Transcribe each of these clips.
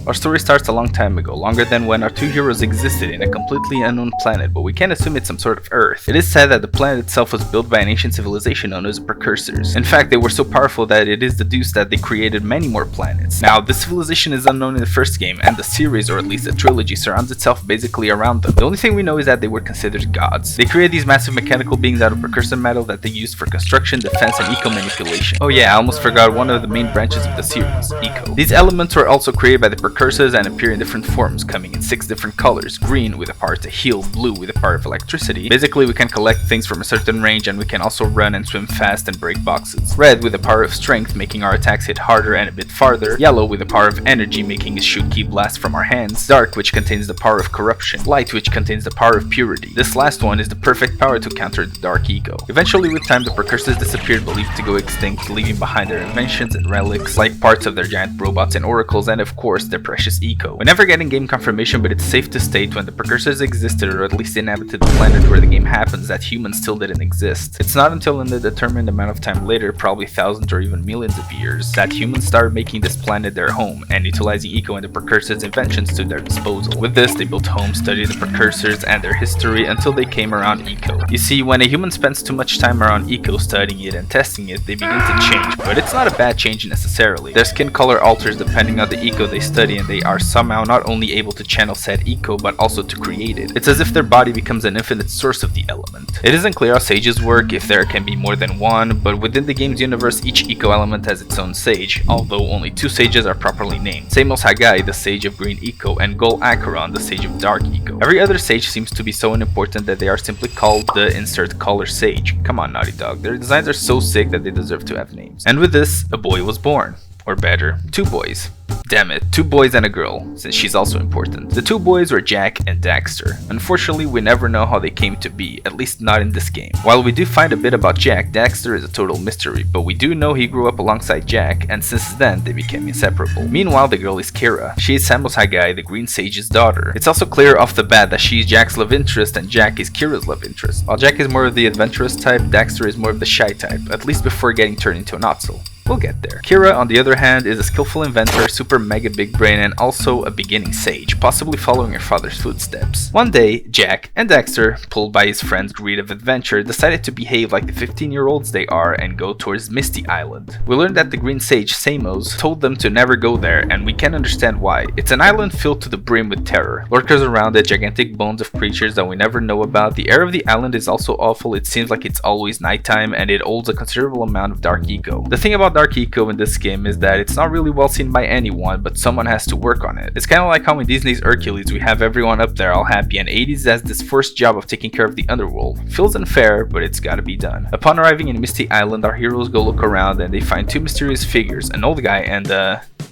Our story starts a long time ago, longer than when our two heroes existed in a completely unknown planet, but we can't assume it's some sort of Earth. It is said that the planet itself was built by an ancient civilization known as the Precursors. In fact, they were so powerful that it is deduced that they created many more planets. Now, this civilization is unknown in the first game, and the series, or at least the trilogy, surrounds itself basically around them. The only thing we know is that they were considered gods. They created these massive mechanical beings out of precursor metal that they used for construction, defense, and eco-manipulation. Oh yeah, I almost forgot one of the main branches of the series, eco. These elements were also created by the Precursors and appear in different forms, coming in 6 different colors: green with the power to heal, blue with the power of electricity. Basically, we can collect things from a certain range, and we can also run and swim fast and break boxes. Red with the power of strength, making our attacks hit harder and a bit farther. Yellow with the power of energy, making us shoot ki blasts from our hands. Dark, which contains the power of corruption. Light, which contains the power of purity. This last one is the perfect power to counter the dark eco. Eventually, with time, the Precursors disappeared, believed to go extinct, leaving behind their inventions and relics, like parts of their giant robots and oracles, and of course, their precious eco. We never get in-game confirmation, but it's safe to state when the Precursors existed, or at least inhabited the planet where the game happens, that humans still didn't exist. It's not until an indeterminate amount of time later, probably thousands or even millions of years, that humans started making this planet their home and utilizing eco and the Precursors' inventions to their disposal. With this, they built homes, studied the Precursors and their history until they came around eco. You see, when a human spends too much time around eco, studying it and testing it, they begin to change, but it's not a bad change necessarily. Their skin color alters depending on the eco they study, and they are somehow not only able to channel said eco, but also to create it. It's as if their body becomes an infinite source of the element. It isn't clear how sages work, if there can be more than one, but within the game's universe, each eco element has its own sage, although only 2 sages are properly named: Samos Haggai, the sage of green eco, and Gol Acheron, the sage of dark eco. Every other sage seems to be so unimportant that they are simply called the insert color sage. Come on, Naughty Dog, their designs are so sick that they deserve to have names. And with this, a boy was born. Or better, 2 boys. Damn it, 2 boys and a girl, since she's also important. The 2 boys were Jak and Daxter. Unfortunately, we never know how they came to be, at least not in this game. While we do find a bit about Jak, Daxter is a total mystery, but we do know he grew up alongside Jak, and since then they became inseparable. Meanwhile, the girl is Kira. She is Samos Haggai, the Green Sage's daughter. It's also clear off the bat that she is Jak's love interest and Jak is Kira's love interest. While Jak is more of the adventurous type, Daxter is more of the shy type, at least before getting turned into an Otzel. We'll get there. Kira, on the other hand, is a skillful inventor, super mega big brain, and also a beginning sage, possibly following her father's footsteps. One day, Jak and Daxter, pulled by his friend's greed of adventure, decided to behave like the 15-year-olds they are and go towards Misty Island. We learned that the green sage, Samos, told them to never go there, and we can understand why. It's an island filled to the brim with terror. Lurkers around it, gigantic bones of creatures that we never know about. The air of the island is also awful. It seems like it's always nighttime, and it holds a considerable amount of dark eco. The thing about dark eco in this game is that it's not really well seen by anyone, but someone has to work on it. It's kind of like how in Disney's Hercules we have everyone up there all happy, and Hades has this first job of taking care of the underworld. Feels unfair, but it's gotta be done. Upon arriving in Misty Island, our heroes go look around and they find 2 mysterious figures, an old guy and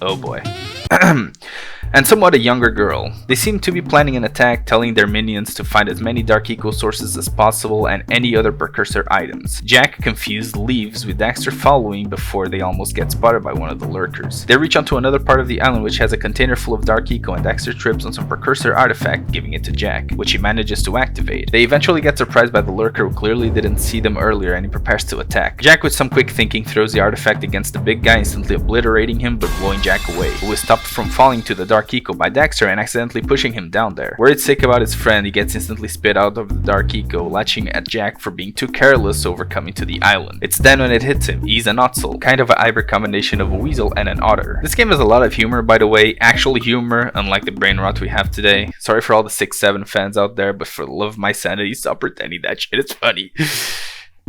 oh boy. And somewhat a younger girl. They seem to be planning an attack, telling their minions to find as many dark eco sources as possible and any other precursor items. Jak, confused, leaves, with Daxter following before they almost get spotted by one of the lurkers. They reach onto another part of the island which has a container full of dark eco, and Daxter trips on some precursor artifact, giving it to Jak, which he manages to activate. They eventually get surprised by the lurker, who clearly didn't see them earlier, and he prepares to attack. Jak, with some quick thinking, throws the artifact against the big guy, instantly obliterating him but blowing Jak away, who is stopped from falling to the dark eco by Daxter and accidentally pushing him down there. Worried sick about his friend, he gets instantly spit out of the dark eco, latching at Jak for being too careless over coming to the island. It's then when it hits him. He's an Otzel, kind of a hybrid combination of a weasel and an otter. This game has a lot of humor, by the way, actual humor, unlike the brain rot we have today. Sorry for all the 6-7 fans out there, but for the love of my sanity, stop pretending that shit is funny.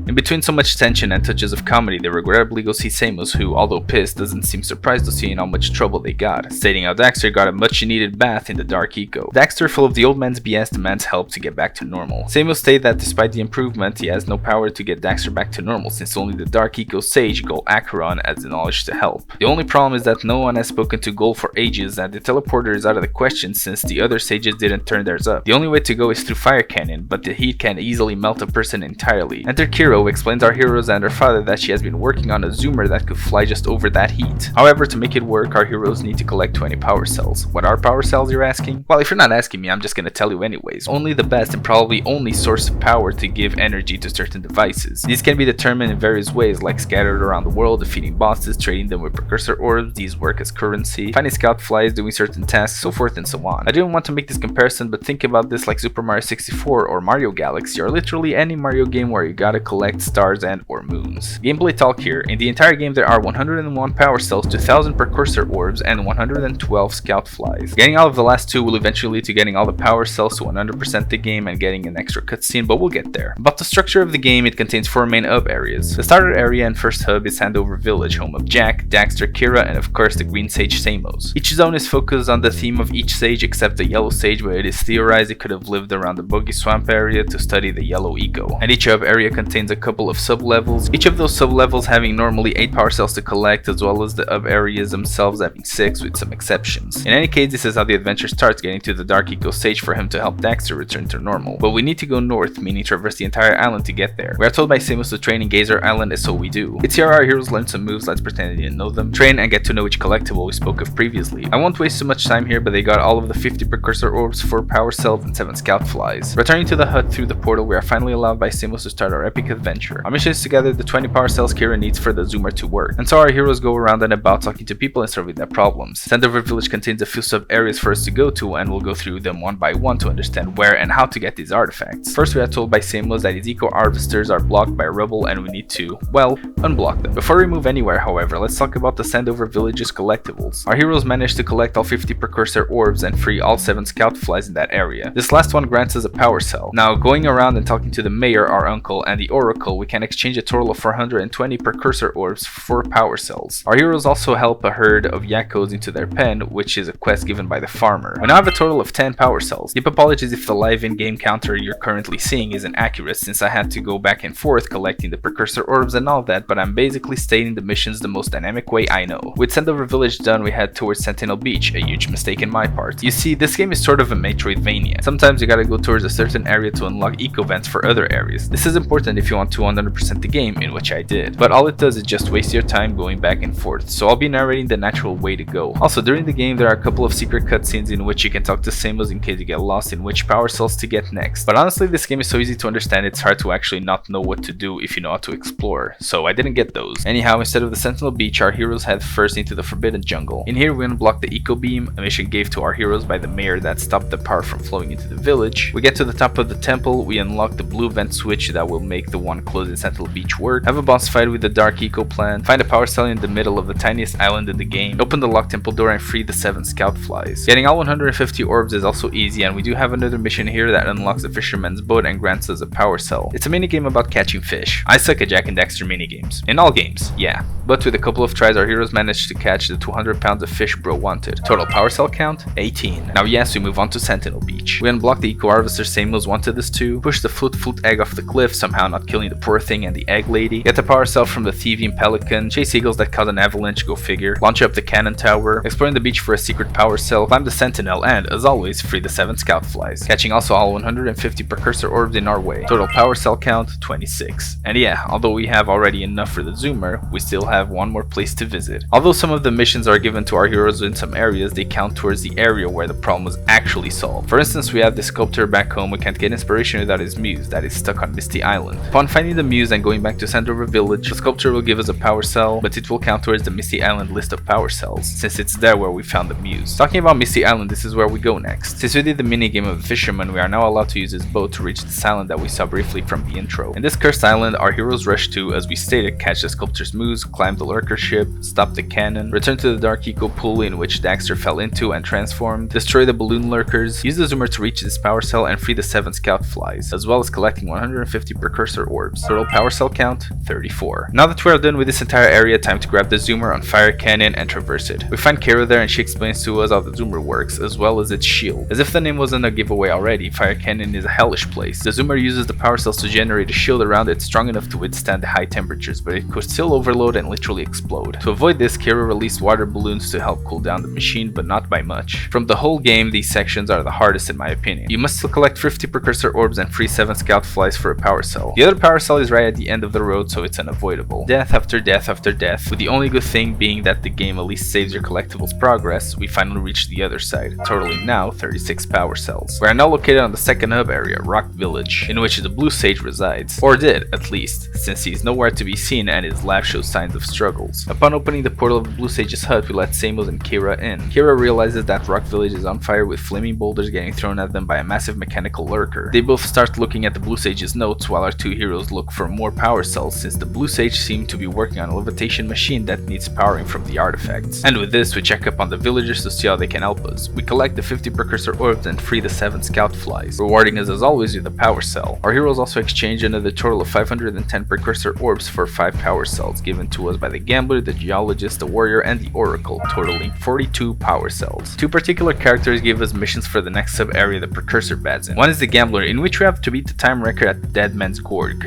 In between so much tension and touches of comedy, they regrettably go see Samos, who, although pissed, doesn't seem surprised to see how much trouble they got, stating how Daxter got a much needed bath in the dark eco. Daxter, full of the old man's BS, demands help to get back to normal. Samos states that despite the improvement, he has no power to get Daxter back to normal, since only the dark eco sage Gol Acheron has the knowledge to help. The only problem is that no one has spoken to Gol for ages, and the teleporter is out of the question since the other sages didn't turn theirs up. The only way to go is through fire cannon, but the heat can easily melt a person entirely. Enter Kira, Hero explains our heroes and her father that she has been working on a zoomer that could fly just over that heat. However, to make it work, our heroes need to collect 20 power cells. What are power cells, you're asking? Well, if you're not asking me, I'm just gonna tell you anyways. Only the best and probably only source of power to give energy to certain devices. These can be determined in various ways, like scattered around the world, defeating bosses, trading them with precursor orbs, these work as currency, finding scout flies, doing certain tasks, so forth and so on. I didn't want to make this comparison, but think about this like Super Mario 64 or Mario Galaxy, or literally any Mario game where you gotta collect stars and or moons. Gameplay talk here. In the entire game there are 101 power cells, 2000 precursor orbs, and 112 scout flies. Getting all of the last two will eventually lead to getting all the power cells to 100% the game and getting an extra cutscene, but we'll get there. About the structure of the game, it contains 4 main hub areas. The starter area and first hub is Sandover Village, home of Jak, Daxter, Kira, and of course the green sage Samos. Each zone is focused on the theme of each sage except the yellow sage, where it is theorized it could have lived around the boggy swamp area to study the yellow eco. And each hub area contains a couple of sub-levels, each of those sub-levels having normally 8 power cells to collect, as well as the hub areas themselves having 6 with some exceptions. In any case, this is how the adventure starts, getting to the dark eco stage for him to help Daxter return to normal. But we need to go north, meaning traverse the entire island to get there. We are told by Samos to train in Gazer Island, and so we do. It's here our heroes learn some moves, let's pretend they didn't know them, train and get to know each collectible we spoke of previously. I won't waste too much time here, but they got all of the 50 precursor orbs, 4 power cells, and 7 scout flies. Returning to the hut through the portal, we are finally allowed by Samos to start our epic adventure. Our mission is to gather the 20 power cells Kira needs for the zoomer to work, and so our heroes go around and about talking to people and solving their problems. Sandover Village contains a few sub areas for us to go to, and we'll go through them one by one to understand where and how to get these artifacts. First, we are told by Samos that his eco harvesters are blocked by rubble and we need to, well, unblock them. Before we move anywhere, however, let's talk about the Sandover Village's collectibles. Our heroes managed to collect all 50 precursor orbs and free all 7 scout flies in that area. This last one grants us a power cell. Now, going around and talking to the mayor, our uncle, and the oracle, we can exchange a total of 420 precursor orbs for 4 power cells. Our heroes also help a herd of yakos into their pen, which is a quest given by the farmer. We now have a total of 10 power cells. Deep apologies if the live in-game counter you're currently seeing isn't accurate, since I had to go back and forth collecting the precursor orbs and all that, but I'm basically stating the missions the most dynamic way I know. With Sandover Village done, we head towards Sentinel Beach, a huge mistake in my part. You see, this game is sort of a Metroidvania. Sometimes you gotta go towards a certain area to unlock eco vents for other areas. This is important if you want to 100% the game, in which I did. But all it does is just waste your time going back and forth, so I'll be narrating the natural way to go. Also, during the game there are a couple of secret cutscenes in which you can talk to Samos in case you get lost in which power cells to get next. But honestly, this game is so easy to understand it's hard to actually not know what to do if you know how to explore, so I didn't get those. Anyhow, instead of the Sentinel Beach, our heroes head first into the Forbidden Jungle. In here we unblock the Eco Beam, a mission gave to our heroes by the mayor that stopped the power from flowing into the village. We get to the top of the temple, we unlock the blue vent switch that will make the one closed in Sentinel Beach work, have a boss fight with the Dark Eco plant, find a power cell in the middle of the tiniest island in the game, open the locked temple door and free the 7 scout flies. Getting all 150 orbs is also easy, and we do have another mission here that unlocks the fisherman's boat and grants us a power cell. It's a minigame about catching fish. I suck at Jak and Daxter minigames. In all games, yeah. But with a couple of tries, our heroes managed to catch the 200 pounds of fish bro wanted. Total power cell count? 18. Now yes, we move on to Sentinel Beach. We unblock the Eco Harvester Samos wanted us to, push the flute egg off the cliff, somehow not killing the poor thing and the egg lady, get the power cell from the Thievian Pelican, chase eagles that cause an avalanche, go figure, launch up the cannon tower, exploring the beach for a secret power cell, climb the Sentinel, and, as always, free the 7 scout flies, catching also all 150 precursor orbs in our way. Total power cell count, 26. And yeah, although we have already enough for the zoomer, we still have one more place to visit. Although some of the missions are given to our heroes in some areas, they count towards the area where the problem was actually solved. For instance, we have the sculptor back home who can't get inspiration without his muse that is stuck on Misty Island. Upon finding the muse and going back to Sandover Village, the sculptor will give us a power cell, but it will count towards the Misty Island list of power cells, since it's there where we found the muse. Talking about Misty Island, this is where we go next. Since we did the minigame of the fisherman, we are now allowed to use his boat to reach this island that we saw briefly from the intro. In this cursed island, our heroes rush to, as we stated, catch the sculptor's muse, climb the lurker ship, stop the cannon, return to the dark eco pool in which Daxter fell into and transformed, destroy the balloon lurkers, use the zoomer to reach this power cell and free the 7 scout flies, as well as collecting 150 precursor orbs. Total power cell count, 34. Now that we are done with this entire area, time to grab the zoomer on Fire Cannon and traverse it. We find Kira there and she explains to us how the zoomer works, as well as its shield. As if the name wasn't a giveaway already, Fire Cannon is a hellish place. The zoomer uses the power cells to generate a shield around it strong enough to withstand the high temperatures, but it could still overload and literally explode. To avoid this, Kira released water balloons to help cool down the machine, but not by much. From the whole game, these sections are the hardest in my opinion. You must still collect 50 precursor orbs and free 7 scout flies for a power cell. The other power cell is right at the end of the road, so it's unavoidable. Death after death after death, with the only good thing being that the game at least saves your collectibles progress, we finally reach the other side, totaling now 36 power cells. We are now located on the second hub area, Rock Village, in which the Blue Sage resides, or did at least, since he is nowhere to be seen and his lab shows signs of struggles. Upon opening the portal of the Blue Sage's hut, we let Samos and Kira in. Kira realizes that Rock Village is on fire with flaming boulders getting thrown at them by a massive mechanical lurker. They both start looking at the Blue Sage's notes while our two heroes look for more power cells, since the Blue Sage seem to be working on a levitation machine that needs powering from the artifacts. And with this, we check up on the villagers to see how they can help us. We collect the 50 Precursor orbs and free the 7 Scout Flies, rewarding us as always with a power cell. Our heroes also exchange another total of 510 Precursor orbs for 5 power cells, given to us by the Gambler, the Geologist, the Warrior, and the Oracle, totaling 42 power cells. Two particular characters give us missions for the next sub-area the Precursor bats in. One is the Gambler, in which we have to beat the time record at the Dead Man's Gorge.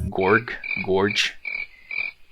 Gorge?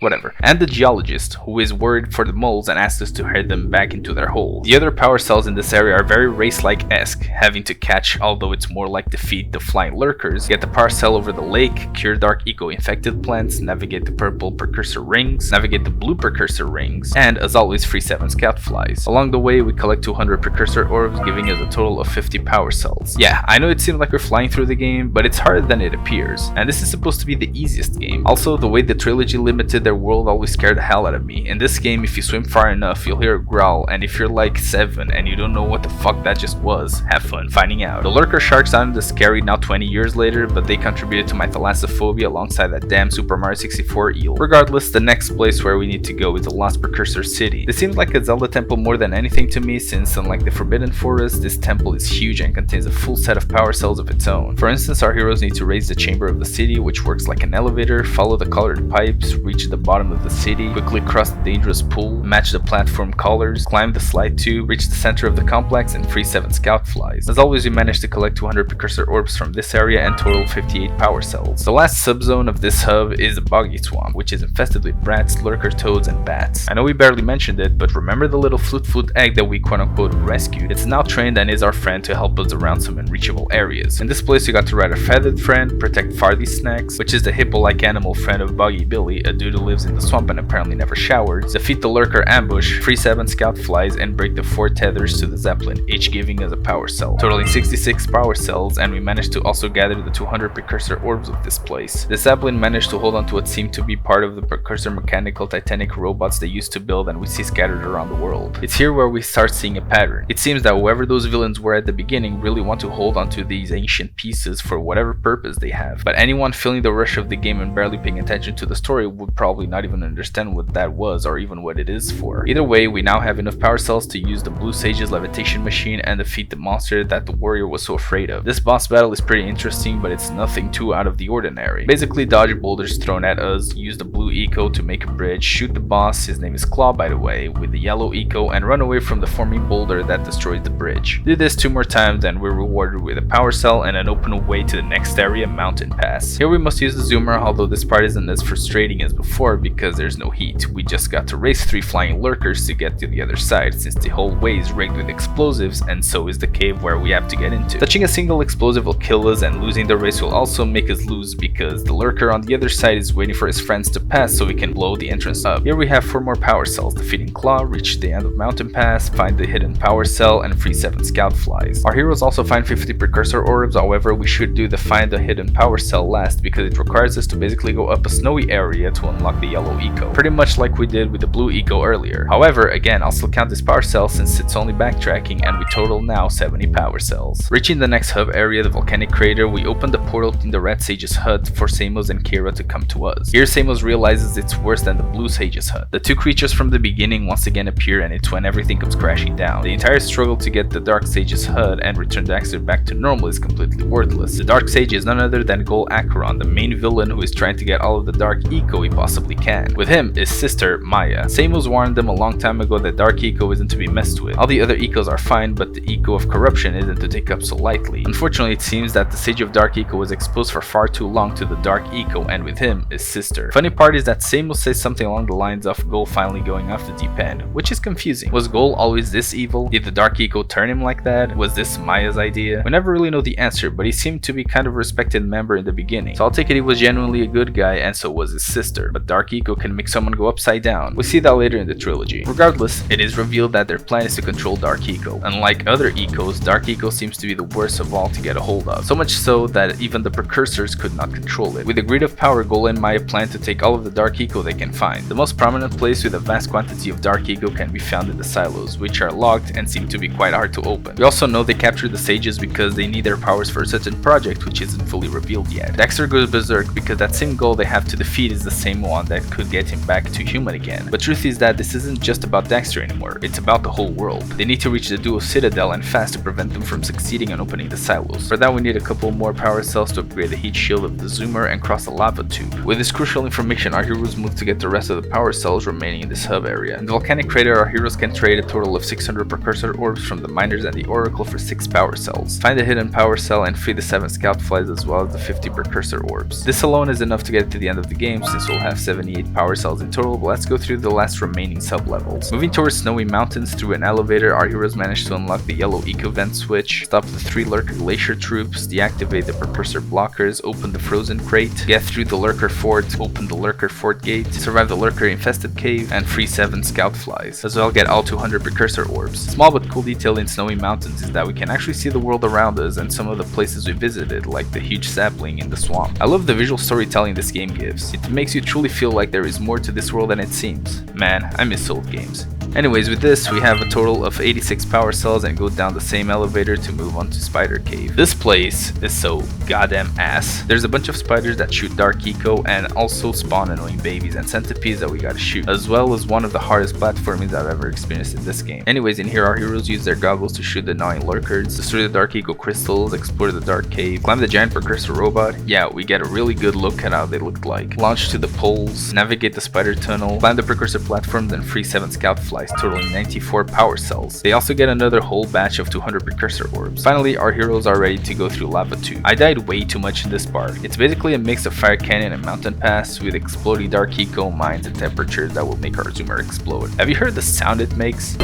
Whatever. And the Geologist, who is worried for the moles and asks us to head them back into their hole. The other power cells in this area are very race-like-esque, having to catch, although it's more like defeat the flying lurkers, get the power cell over the lake, cure dark eco-infected plants, navigate the purple Precursor rings, navigate the blue Precursor rings, and as always free 7 Scout Flies. Along the way we collect 200 Precursor orbs, giving us a total of 50 power cells. Yeah, I know it seems like we're flying through the game, but it's harder than it appears, and this is supposed to be the easiest game. Also, the way the trilogy limited their world always scared the hell out of me. In this game, if you swim far enough, you'll hear a growl, and if you're like 7 and you don't know what the fuck that just was, have fun finding out. The lurker sharks aren't as scary now 20 years later, but they contributed to my thalassophobia alongside that damn Super Mario 64 eel. Regardless, the next place where we need to go is the Lost Precursor City. This seems like a Zelda temple more than anything to me, since unlike the Forbidden Forest, this temple is huge and contains a full set of power cells of its own. For instance, our heroes need to raise the chamber of the city, which works like an elevator, follow the colored pipes, reach the bottom of the city, quickly cross the dangerous pool, match the platform colors, climb the slide tube, reach the center of the complex, and free 7 Scout Flies. As always, we managed to collect 200 Precursor orbs from this area and total 58 power cells. The last subzone of this hub is the Boggy Swamp, which is infested with brats, lurker toads, and bats. I know we barely mentioned it, but remember the little flute egg that we quote-unquote rescued? It's now trained and is our friend to help us around some unreachable areas. In this place, you got to ride a feathered friend, protect Fardy Snacks, which is the hippo-like animal friend of Boggy Billy, a dude who lives in the swamp and apparently never showers, defeat the lurker ambush, free 7 Scout Flies, and break the 4 tethers to the Zeppelin, each giving us a power cell, totaling 66 power cells, and we managed to also gather the 200 Precursor orbs of this place. The Zeppelin managed to hold on to what seemed to be part of the Precursor mechanical Titanic robots they used to build and we see scattered around the world. It's here where we start seeing a pattern. It seems that whoever those villains were at the beginning really want to hold on to these ancient pieces for whatever purpose they have, but anyone feeling the rush of the game and barely paying attention to the story would probably not even understand what that was or even what it is for. Either way, we now have enough power cells to use the Blue Sage's levitation machine and defeat the monster that the warrior was so afraid of. This boss battle is pretty interesting, but it's nothing too out of the ordinary. Basically, dodge boulders thrown at us, use the blue eco to make a bridge, shoot the boss, his name is Claw by the way, with the yellow eco, and run away from the forming boulder that destroys the bridge. Do this 2 more times and we're rewarded with a power cell and an open way to the next area, Mountain Pass. Here we must use the zoomer, although this part isn't as frustrating as before because there's no heat. We just got to race 3 flying lurkers to get to the other side, since the whole way is rigged with explosives, and so is the cave where we have to get into. Touching a single explosive will kill us, and losing the race will also make us lose because the lurker on the other side is waiting for his friends to pass so we can blow the entrance up. Here we have 4 more power cells, defeating Claw, reach the end of Mountain Pass, find the hidden power cell, and free 7 Scout Flies. Our heroes also find 50 Precursor orbs, however we should do the find the hidden power cell last because it requires us to basically go up a snowy area to unlock the yellow eco, pretty much like we did with the blue eco earlier. However, again, I'll still count this power cell since it's only backtracking and we total now 70 power cells. Reaching the next hub area, the volcanic crater, we open the portal in the Red Sage's hut for Samos and Kira to come to us. Here Samos realizes it's worse than the Blue Sage's hut. The 2 creatures from the beginning once again appear and it's when everything comes crashing down. The entire struggle to get the Dark Sage's hut and return Daxter back to normal is completely worthless. The Dark Sage is none other than Gol Acheron, the main villain who is trying to get all of the dark eco he possibly possibly can. With him is sister Maya. Samos warned them a long time ago that Dark Eco isn't to be messed with. All the other ecos are fine, but the eco of corruption isn't to take up so lightly. Unfortunately, it seems that the Sage of Dark Eco was exposed for far too long to the Dark Eco, and with him is sister. Funny part is that Samos says something along the lines of Gol finally going off the deep end, which is confusing. Was Gol always this evil? Did the Dark Eco turn him like that? Was this Maya's idea? We never really know the answer, but he seemed to be kind of a respected member in the beginning, so I'll take it he was genuinely a good guy, and so was his sister. But Dark Eco can make someone go upside down. We'll see that later in the trilogy. Regardless, it is revealed that their plan is to control Dark Eco. Unlike other ecos, Dark Eco seems to be the worst of all to get a hold of, so much so that even the Precursors could not control it. With the greed of power, Gol and Maya plan to take all of the Dark Eco they can find. The most prominent place with a vast quantity of Dark Eco can be found in the silos, which are locked and seem to be quite hard to open. We also know they captured the sages because they need their powers for a certain project which isn't fully revealed yet. Daxter goes berserk because that same goal they have to defeat is the same one that could get him back to human again. But truth is that this isn't just about Daxter anymore, it's about the whole world. They need to reach the Duo Citadel and fast to prevent them from succeeding in opening the silos. For that we need a couple more power cells to upgrade the heat shield of the Zoomer and cross the lava tube. With this crucial information, our heroes move to get the rest of the power cells remaining in this hub area. In the volcanic crater, our heroes can trade a total of 600 Precursor orbs from the miners and the Oracle for 6 power cells. Find the hidden power cell and free the 7 scout flies as well as the 50 Precursor orbs. This alone is enough to get to the end of the game since we'll have 78 power cells in total, but let's go through the last remaining sub-levels. Moving towards Snowy Mountains through an elevator, our heroes manage to unlock the yellow eco vent switch, stop the 3 Lurker Glacier troops, deactivate the Precursor blockers, open the frozen crate, get through the Lurker fort, open the Lurker fort gate, survive the Lurker infested cave, and free 7 scout flies, as well get all 200 Precursor orbs. Small but cool detail in Snowy Mountains is that we can actually see the world around us and some of the places we visited, like the huge sapling in the swamp. I love the visual storytelling this game gives. It makes you truly feel like there is more to this world than it seems. Man, I miss old games. Anyways, with this, we have a total of 86 power cells and go down the same elevator to move on to Spider Cave. This place is so goddamn ass. There's a bunch of spiders that shoot Dark Eco and also spawn annoying babies and centipedes that we gotta shoot, as well as one of the hardest platformings I've ever experienced in this game. Anyways, in here our heroes use their goggles to shoot the gnawing lurkers, destroy the Dark Eco crystals, explore the dark cave, climb the giant Precursor robot. Yeah, we get a really good look at how they looked like. Launch to the poles, navigate the spider tunnel, climb the Precursor platforms and free 7 scout flies, totaling 94 power cells. They also get another whole batch of 200 Precursor orbs. Finally, our heroes are ready to go through Lava Tube. I died way too much in this part. It's basically a mix of Fire Canyon and Mountain Pass with exploding Dark Eco mines and temperatures that will make our Zoomer explode. Have you heard the sound it makes?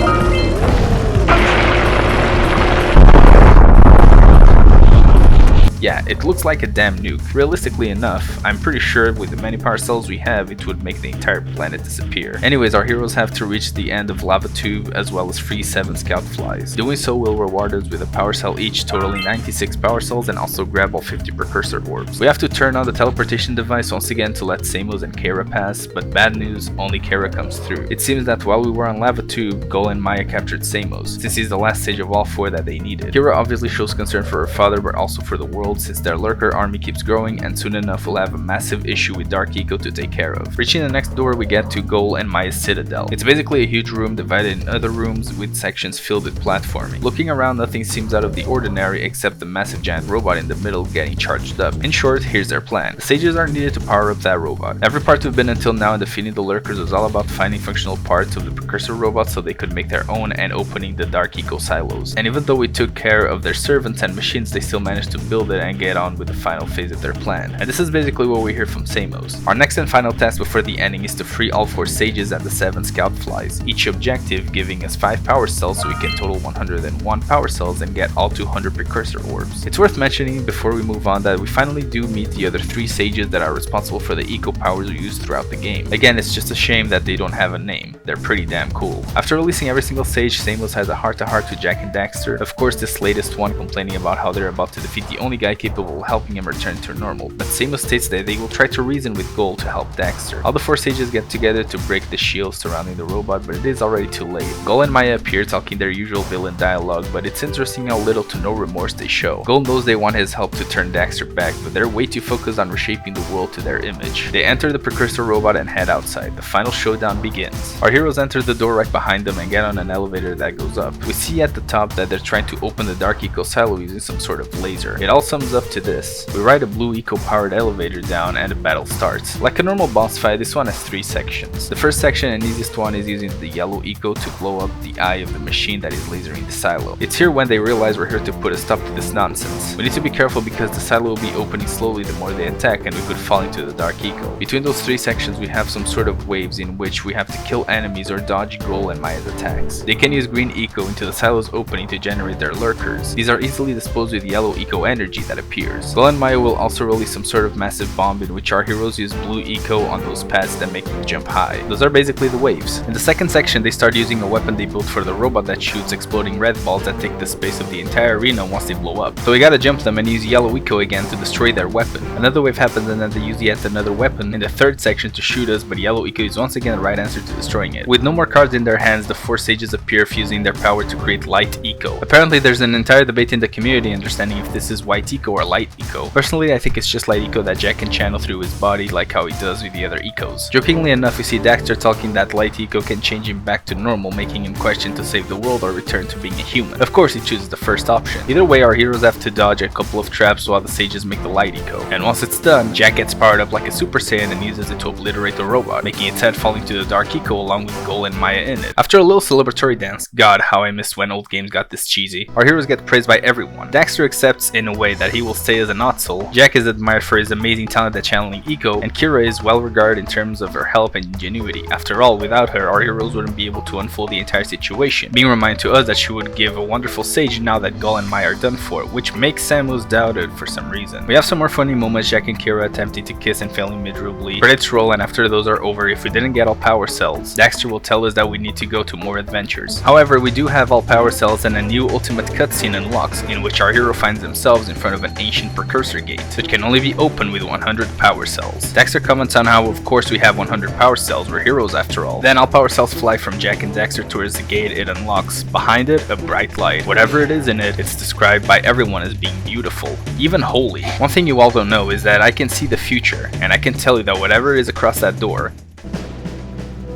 Yeah, it looks like a damn nuke. Realistically enough, I'm pretty sure with the many power cells we have, it would make the entire planet disappear. Anyways, our heroes have to reach the end of Lava Tube as well as free 7 scout flies. Doing so will reward us with a power cell each, totaling 96 power cells, and also grab all 50 Precursor orbs. We have to turn on the teleportation device once again to let Samos and Kara pass, but bad news, only Kara comes through. It seems that while we were on Lava Tube, Gol and Maya captured Samos, since he's the last stage of all 4 that they needed. Kara obviously shows concern for her father, but also for the world, since their Lurker army keeps growing, and soon enough we'll have a massive issue with Dark Eco to take care of. Reaching the next door, we get to Gol and Maya's Citadel. It's basically a huge room divided in other rooms with sections filled with platforming. Looking around, nothing seems out of the ordinary except the massive giant robot in the middle getting charged up. In short, here's their plan. The sages are needed to power up that robot. Every part we've been until now in defeating the Lurkers was all about finding functional parts of the Precursor robot so they could make their own and opening the Dark Eco silos. And even though we took care of their servants and machines, they still managed to build it and get on with the final phase of their plan. And this is basically what we hear from Samos. Our next and final task before the ending is to free all 4 sages and the 7 scout flies, each objective giving us 5 power cells so we can total 101 power cells and get all 200 Precursor orbs. It's worth mentioning before we move on that we finally do meet the other 3 sages that are responsible for the eco powers we use throughout the game. Again, it's just a shame that they don't have a name. They're pretty damn cool. After releasing every single sage, Samos has a heart-to-heart with Jak and Daxter. Of course, this latest one complaining about how they're about to defeat the only guy capable of helping him return to normal, but Samos states that they will try to reason with Gol to help Daxter. All the 4 sages get together to break the shield surrounding the robot, but it is already too late. Gol and Maya appear talking their usual villain dialogue, but it's interesting how little to no remorse they show. Gol knows they want his help to turn Daxter back, but they're way too focused on reshaping the world to their image. They enter the Precursor robot and head outside. The final showdown begins. Our heroes enter the door right behind them and get on an elevator that goes up. We see at the top that they're trying to open the Dark Eco silo using some sort of laser. It also comes up to this. We ride a blue eco-powered elevator down and the battle starts. Like a normal boss fight, this one has 3 sections. The first section and easiest one is using the yellow eco to blow up the eye of the machine that is lasering the silo. It's here when they realize we're here to put a stop to this nonsense. We need to be careful because the silo will be opening slowly the more they attack and we could fall into the dark eco. Between those 3 sections we have some sort of waves in which we have to kill enemies or dodge Gol and Maya's attacks. They can use green eco into the silo's opening to generate their lurkers. These are easily disposed with yellow eco energy that appears. Gol and Maya will also release some sort of massive bomb in which our heroes use blue eco on those pads that make them jump high. Those are basically the waves. In the second section they start using a weapon they built for the robot that shoots exploding red balls that take the space of the entire arena once they blow up. So we gotta jump them and use yellow eco again to destroy their weapon. Another wave happens and then they use yet another weapon in the third section to shoot us, but yellow eco is once again the right answer to destroying it. With no more cards in their hands, the 4 sages appear fusing their power to create light eco. Apparently there's an entire debate in the community understanding if this is white eco or light eco. Personally I think it's just light eco that Jak can channel through his body like how he does with the other ecos. Jokingly enough, we see Daxter talking that light eco can change him back to normal, making him question to save the world or return to being a human. Of course he chooses the first option. Either way our heroes have to dodge a couple of traps while the sages make the light eco. And once it's done, Jak gets powered up like a Super Saiyan and uses it to obliterate the robot, making its head fall into the dark eco along with Gol and Maya in it. After a little celebratory dance, god how I missed when old games got this cheesy, our heroes get praised by everyone. Daxter accepts in a way that he will stay as an Otzel, Jak is admired for his amazing talent at channeling eco, and Kira is well regarded in terms of her help and ingenuity. After all, without her, our heroes wouldn't be able to unfold the entire situation, being reminded to us that she would give a wonderful sage now that Gol and Maya are done for, which makes Samus doubted for some reason. We have some more funny moments, Jak and Kira attempting to kiss and failing miserably. Credits roll, and after those are over, if we didn't get all power cells, Daxter will tell us that we need to go to more adventures. However, we do have all power cells and a new ultimate cutscene unlocks, in which our hero finds themselves in front of an ancient precursor gate, which can only be opened with 100 power cells. Daxter comments on how of course we have 100 power cells, we're heroes after all. Then all power cells fly from Jak and Daxter towards the gate it unlocks. Behind it, a bright light. Whatever it is in it, it's described by everyone as being beautiful, even holy. One thing you all don't know is that I can see the future, and I can tell you that whatever is across that door,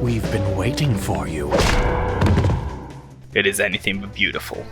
We've been waiting for you. it is anything but beautiful.